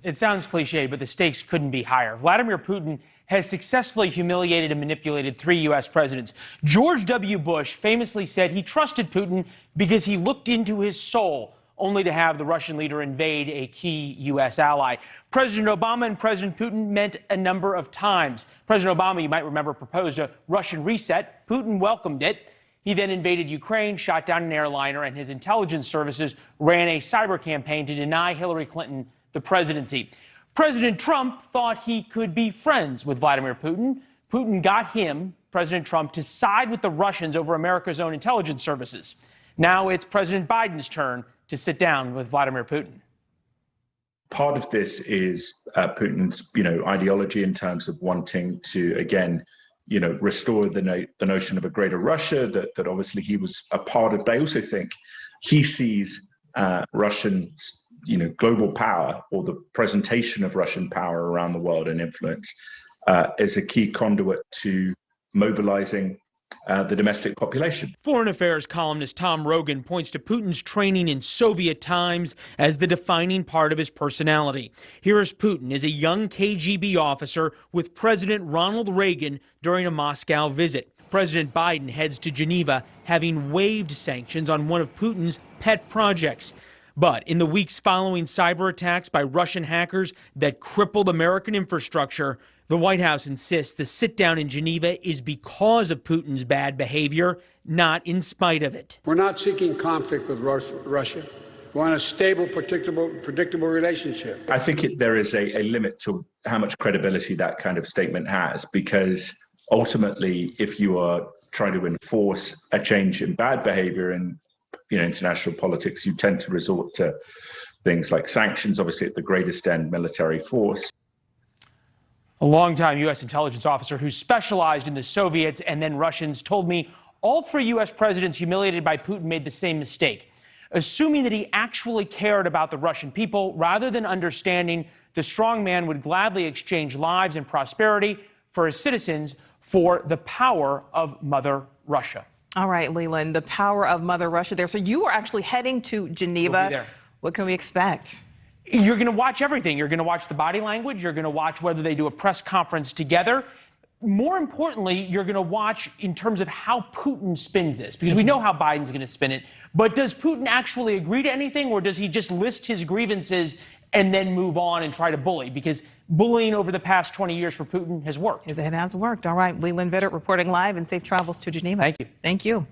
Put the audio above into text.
It sounds cliche, but the stakes couldn't be higher. Vladimir Putin has successfully humiliated and manipulated 3 U.S. presidents. George W. Bush famously said he trusted Putin because he looked into his soul, only to have the Russian leader invade a key U.S. ally. President Obama and President Putin met a number of times. President Obama, you might remember, proposed a Russian reset. Putin welcomed it. He then invaded Ukraine, shot down an airliner, and his intelligence services ran a cyber campaign to deny Hillary Clinton the presidency. President Trump thought he could be friends with Vladimir Putin. Putin got him, President Trump, to side with the Russians over America's own intelligence services. Now it's President Biden's turn to sit down with Vladimir Putin. Part of this is Putin's, ideology in terms of wanting to, again, restore the notion of a greater Russia that obviously he was a part of. But I also think he sees Russian, global power, or the presentation of Russian power around the world and influence as a key conduit to mobilizing the domestic population. Foreign Affairs columnist Tom Rogan points to Putin's training in Soviet times as the defining part of his personality. Here is Putin as a young KGB officer with President Ronald Reagan during a Moscow visit. President Biden heads to Geneva, having waived sanctions on one of Putin's pet projects. But in the weeks following cyber attacks by Russian hackers that crippled American infrastructure, the White House insists the sit-down in Geneva is because of Putin's bad behavior, not in spite of it. We're not seeking conflict with Russia. We want a stable, predictable relationship. I think there is a limit to how much credibility that kind of statement has, because ultimately, if you are trying to enforce a change in bad behavior in international politics, you tend to resort to things like sanctions, obviously at the greatest end, military force. A longtime U.S. intelligence officer who specialized in the Soviets and then Russians told me all 3 U.S. presidents humiliated by Putin made the same mistake, assuming that he actually cared about the Russian people rather than understanding the strong man would gladly exchange lives and prosperity for his citizens for the power of Mother Russia. All right, Leland, the power of Mother Russia there. So you are actually heading to Geneva. We'll be there. What can we expect? You're going to watch everything. You're going to watch the body language. You're going to watch whether they do a press conference together. More importantly, you're going to watch in terms of how Putin spins this, because we know how Biden's going to spin it. But does Putin actually agree to anything, or does he just list his grievances and then move on and try to bully? Because bullying over the past 20 years for Putin has worked. It has worked. All right, Leland Vittert reporting live, and safe travels to Geneva. Thank you. Thank you.